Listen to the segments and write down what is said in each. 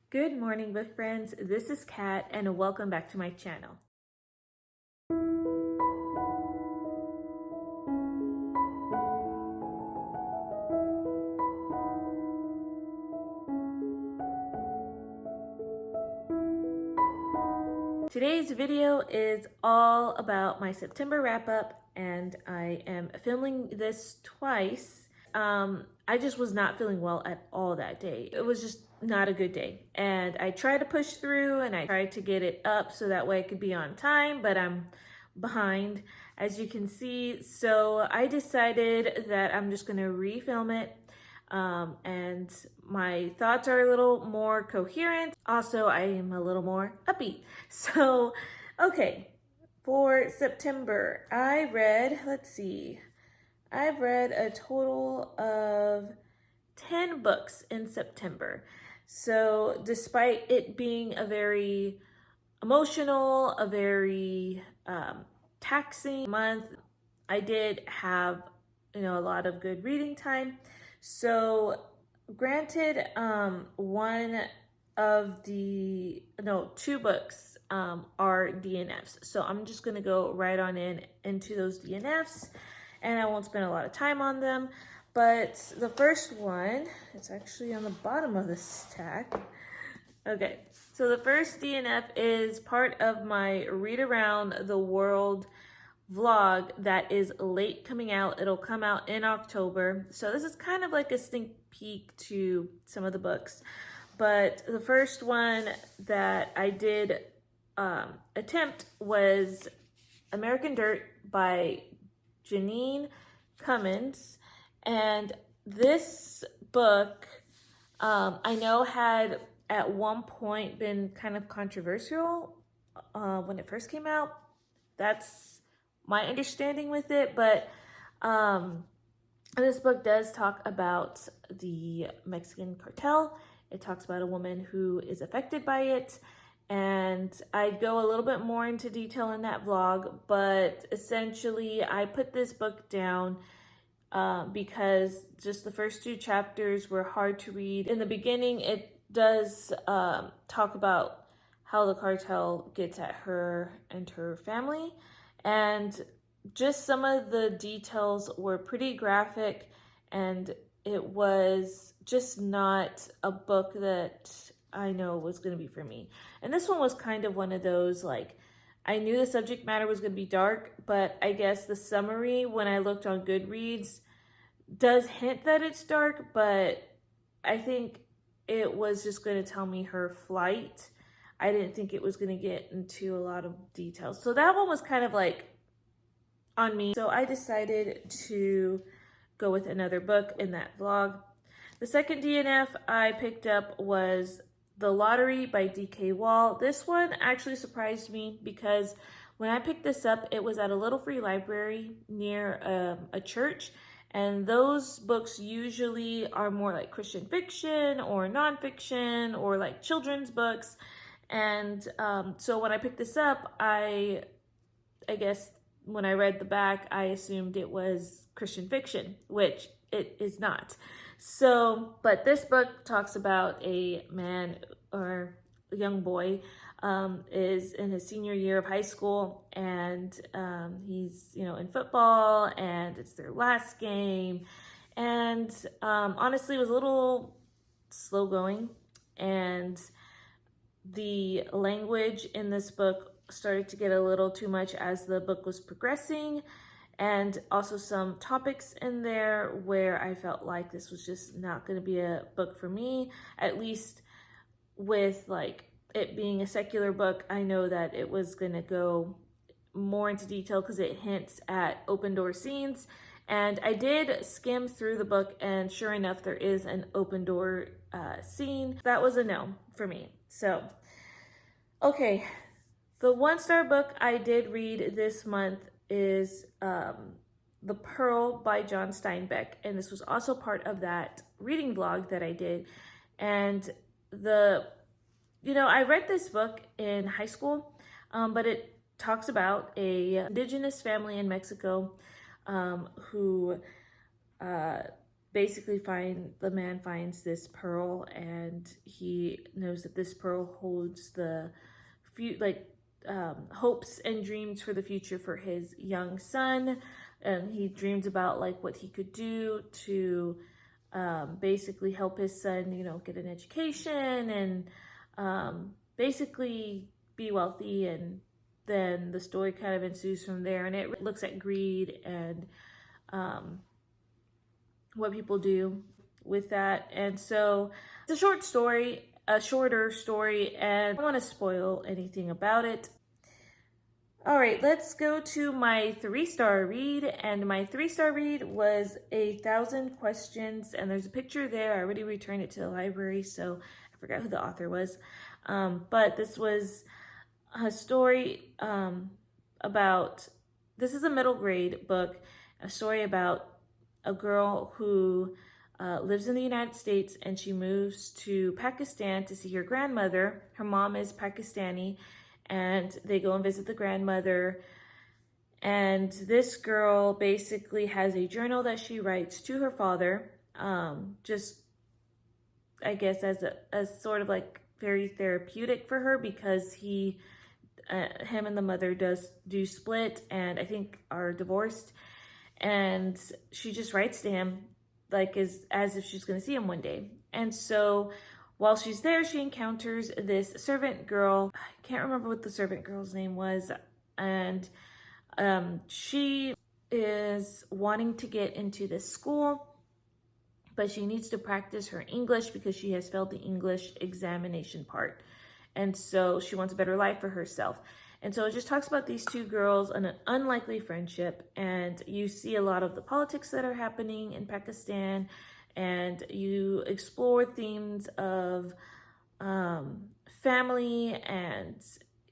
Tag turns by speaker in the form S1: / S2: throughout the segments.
S1: Good morning, book friends. This is Kat, and welcome back to my channel. Today's video is all about my September wrap-up, and I am filming this twice. I just was not feeling well at all that day. It was just not a good day. And I tried to push through and I tried to get it up so that way I could be on time, but I'm behind, as you can see. So I decided that I'm just gonna refilm it. And my thoughts are a little more coherent. Also, I am a little more upbeat. So, okay, for September, I read, let's see, I've read a total of 10 books in September. So despite it being a very emotional, a very taxing month, I did have, a lot of good reading time. So granted, two books are DNFs. So I'm just gonna go right on into those DNFs, and I won't spend a lot of time on them. But the first one, it's actually on the bottom of this stack. Okay, so the first DNF is part of my Read Around the World vlog that is late coming out. It'll come out in October. So this is kind of like a sneak peek to some of the books. But the first one that I did attempt was American Dirt by Janine Cummins. And this book, I know had at one point been kind of controversial when it first came out. That's my understanding with it, but this book does talk about the Mexican cartel. It talks about a woman who is affected by it, and I go a little bit more into detail in that vlog, but essentially I put this book down because just the first two chapters were hard to read. In the beginning, it does talk about how the cartel gets at her and her family, and just some of the details were pretty graphic, and it was just not a book that I know was going to be for me. And this one was kind of one of those, like, I knew the subject matter was going to be dark, but I guess the summary, when I looked on Goodreads, does hint that it's dark, but I think it was just going to tell me her flight. I didn't think it was going to get into a lot of details. So that one was kind of like on me. So I decided to go with another book in that vlog. The second DNF I picked up was The Lottery by D.K. Wall. This one actually surprised me because when I picked this up, it was at a little free library near a church. And those books usually are more like Christian fiction or nonfiction or like children's books. And so when I picked this up, I guess when I read the back, I assumed it was Christian fiction, which it is not. So, but this book talks about a man or a young boy is in his senior year of high school, and he's, in football, and it's their last game. And honestly, it was a little slow going, and the language in this book started to get a little too much as the book was progressing, and also some topics in there where I felt like this was just not going to be a book for me. At least with like it being a secular book, I know that it was going to go more into detail because it hints at open door scenes. And I did skim through the book, and sure enough, there is an open door scene. That was a no for me. So, okay, the 1-star book I did read this month is The Pearl by John Steinbeck. And this was also part of that reading vlog that I did. And I read this book in high school, but it talks about a indigenous family in Mexico who basically the man finds this pearl, and he knows that this pearl holds the hopes and dreams for the future for his young son. And he dreams about like what he could do to basically help his son, get an education and basically be wealthy. And then the story kind of ensues from there, and it looks at greed and what people do with that. And so it's a shorter story, and I don't want to spoil anything about it. All right, let's go to my 3-star read. And my 3-star read was 1,000 Questions. And there's a picture there. I already returned it to the library, so I forgot who the author was. But this was a story this is a middle grade book, a story about a girl who lives in the United States, and she moves to Pakistan to see her grandmother. Her mom is Pakistani, and they go and visit the grandmother. And this girl basically has a journal that she writes to her father, just I guess as sort of like very therapeutic for her, because him and the mother do split, and I think are divorced. And she just writes to him like as if she's going to see him one day. And so while she's there, she encounters this servant girl. I can't remember what the servant girl's name was. And she is wanting to get into this school, but she needs to practice her English because she has failed the English examination part. And so she wants a better life for herself. And so it just talks about these two girls and an unlikely friendship. And you see a lot of the politics that are happening in Pakistan, and you explore themes of family, and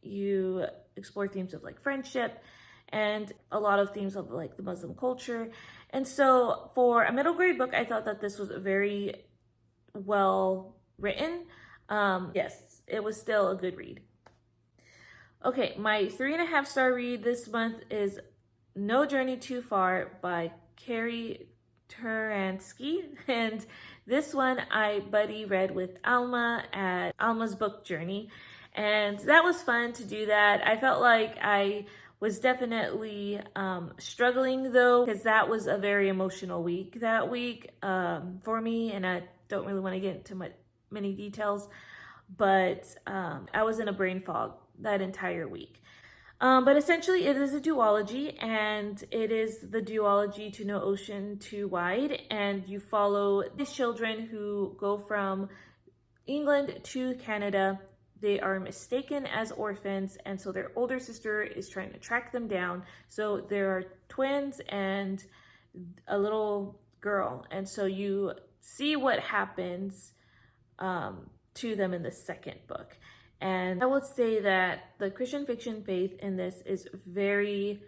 S1: you explore themes of like friendship, and a lot of themes of like the Muslim culture. And so for a middle grade book, I thought that this was very well written. Yes, it was still a good read. Okay, my 3.5-star read this month is No Journey Too Far by Carrie Turansky. And this one I buddy read with Alma at Alma's Book Journey. And that was fun to do that. I felt like I was definitely struggling though, because that was a very emotional week that week for me. And I don't really want to get into many details, but I was in a brain fog that entire week. But essentially it is a duology, and it is the duology To No Ocean Too Wide, and you follow these children who go from England to Canada. They are mistaken as orphans, and so their older sister is trying to track them down. So there are twins and a little girl, and so you see what happens to them in the second book. And I would say that the Christian fiction faith in this is very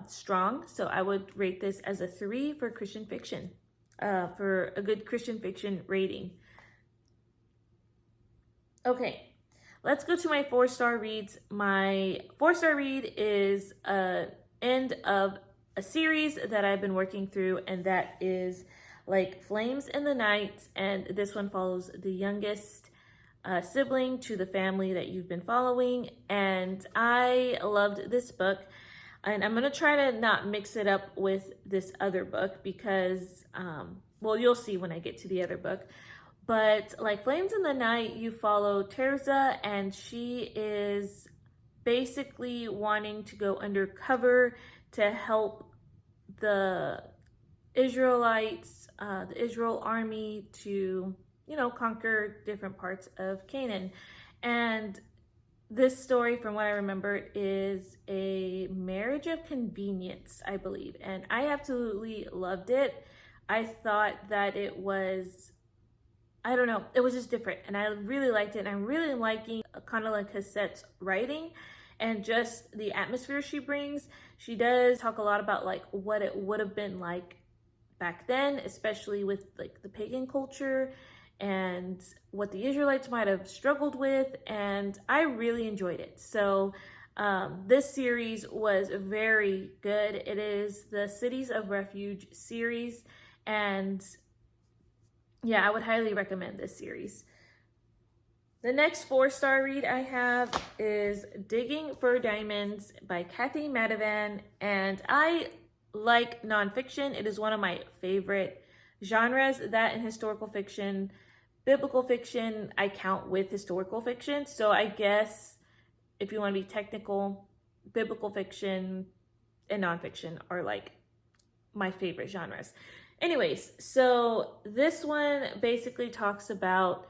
S1: strong. So I would rate this as a 3 for Christian fiction, for a good Christian fiction rating. Okay, let's go to my 4-star reads. My 4-star read is an end of a series that I've been working through, and that is Like Flames in the Night. And this one follows the youngest sibling to the family that you've been following. And I loved this book, and I'm gonna try to not mix it up with this other book because well, you'll see when I get to the other book. But Like Flames in the Night, you follow Terza, and she is basically wanting to go undercover to help the Israelites, the Israel army, to conquer different parts of Canaan. And this story, from what I remember, is a marriage of convenience, I believe. And I absolutely loved it. I thought that it was, I don't know, it was just different. And I really liked it. And I'm really liking Condola Cassette's writing and just the atmosphere she brings. She does talk a lot about like what it would have been like back then, especially with like the pagan culture and what the Israelites might have struggled with, and I really enjoyed it. So this series was very good. It is the Cities of Refuge series, and yeah, I would highly recommend this series. The next 4-star read I have is Digging for Diamonds by Kathy Madivan, and I like nonfiction. It is one of my favorite genres, that and historical fiction. Biblical fiction, I count with historical fiction, so I guess if you want to be technical, biblical fiction and nonfiction are like my favorite genres. Anyways, so this one basically talks about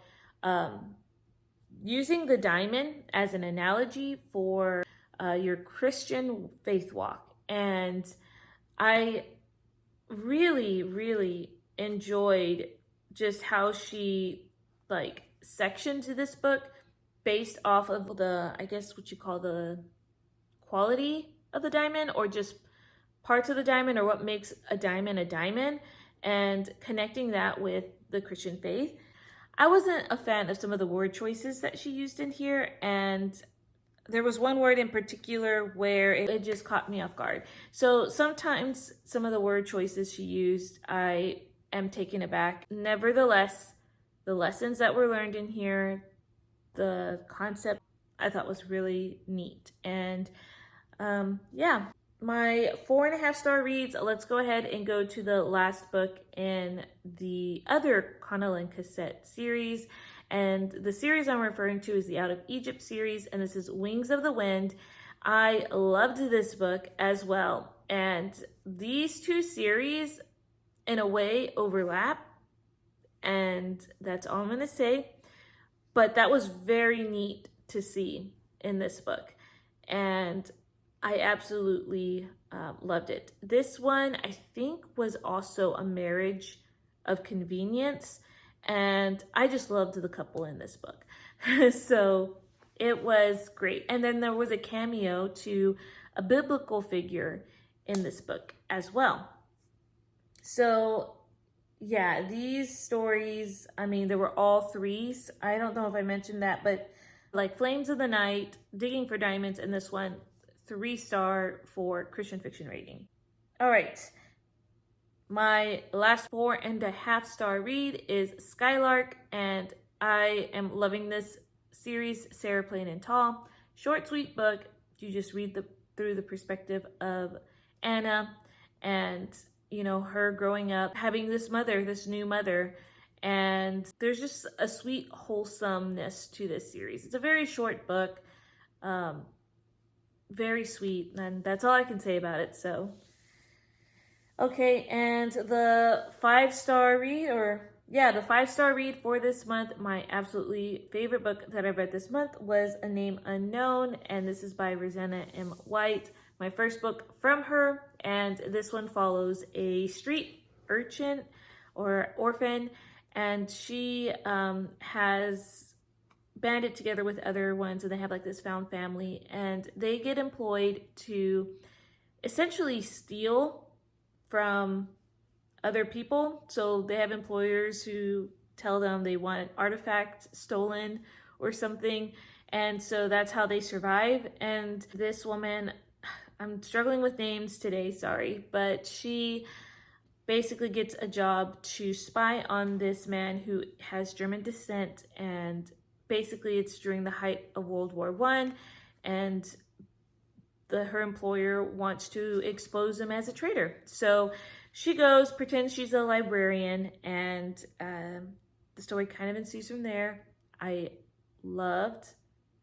S1: using the diamond as an analogy for your Christian faith walk. And I really, really enjoyed just how she like sectioned this book based off of the, I guess what you call the quality of the diamond, or just parts of the diamond, or what makes a diamond, and connecting that with the Christian faith. I wasn't a fan of some of the word choices that she used in here, and there was one word in particular where it just caught me off guard. So sometimes some of the word choices she used, I am taken aback. Nevertheless, the lessons that were learned in here, the concept, I thought was really neat. And yeah, my 4.5-star reads, let's go ahead and go to the last book in the other Connell Cassette series. And the series I'm referring to is the Out of Egypt series, and this is Wings of the Wind. I loved this book as well. And these two series, in a way, overlap. And that's all I'm going to say. But that was very neat to see in this book. And I absolutely loved it. This one, I think, was also a marriage of convenience. And I just loved the couple in this book. So it was great. And then there was a cameo to a biblical figure in this book as well. So yeah, these stories, I mean, there were all threes. I don't know if I mentioned that, but like Flames of the Night, Digging for Diamonds, and this one, 3-star for Christian fiction rating. All right. My last 4.5-star read is Skylark, and I am loving this series, Sarah Plain and Tall. Short, sweet book. You just read through the perspective of Anna and, you know, her growing up, having this new mother, and there's just a sweet wholesomeness to this series. It's a very short book, very sweet, and that's all I can say about it. So okay, and the 5-star read, the 5-star read for this month, my absolutely favorite book that I've read this month was A Name Unknown, and this is by Rosanna M. White, my first book from her, and this one follows a street urchin or orphan, and she has banded together with other ones, and they have like this found family, and they get employed to essentially steal from other people. So they have employers who tell them they want an artifact stolen or something, and so that's how they survive. And this woman, I'm struggling with names today, sorry, but she basically gets a job to spy on this man who has German descent, and basically it's during the height of World War I, and her employer wants to expose him as a traitor. So she goes, pretends she's a librarian, and the story kind of ensues from there. I loved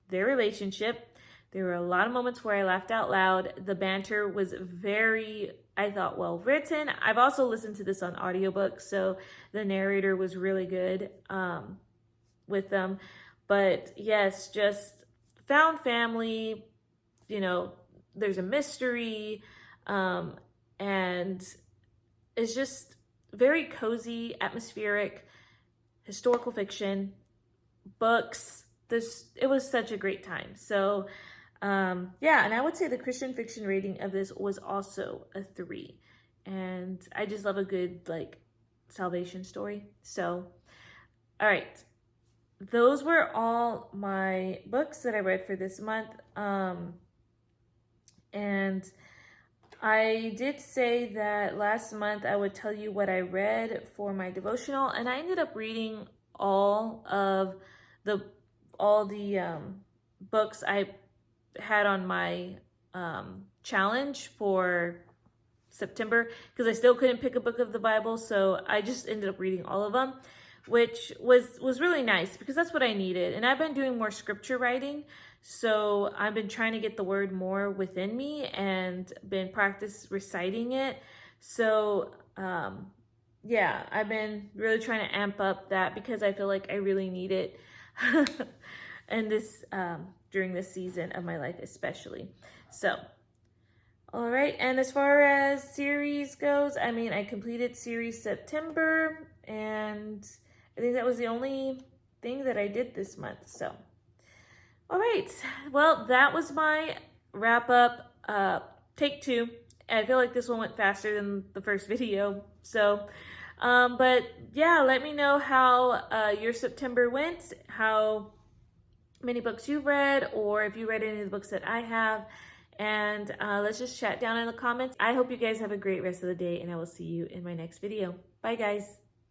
S1: their relationship. There were a lot of moments where I laughed out loud. The banter was very, I thought, well written. I've also listened to this on audiobook, so the narrator was really good with them. But yes, just found family, you know, there's a mystery, and it's just very cozy, atmospheric, historical fiction, books. It was such a great time. So yeah, and I would say the Christian fiction rating of this was also a 3. And I just love a good like salvation story. So, all right. Those were all my books that I read for this month. And I did say that last month I would tell you what I read for my devotional, and I ended up reading the all the books I had on my challenge for September, because I still couldn't pick a book of the Bible, so I just ended up reading all of them, which was really nice because that's what I needed. And I've been doing more scripture writing, so I've been trying to get the word more within me and been practice reciting it. So yeah, I've been really trying to amp up that because I feel like I really need it and this during this season of my life especially. So all right, and as far as series goes, I mean, I completed series September, and I think that was the only thing that I did this month. So, all right, well, that was my wrap up, take two. I feel like this one went faster than the first video. So, but yeah, let me know how your September went, how many books you've read, or if you read any of the books that I have. And let's just chat down in the comments. I hope you guys have a great rest of the day, and I will see you in my next video. Bye, guys.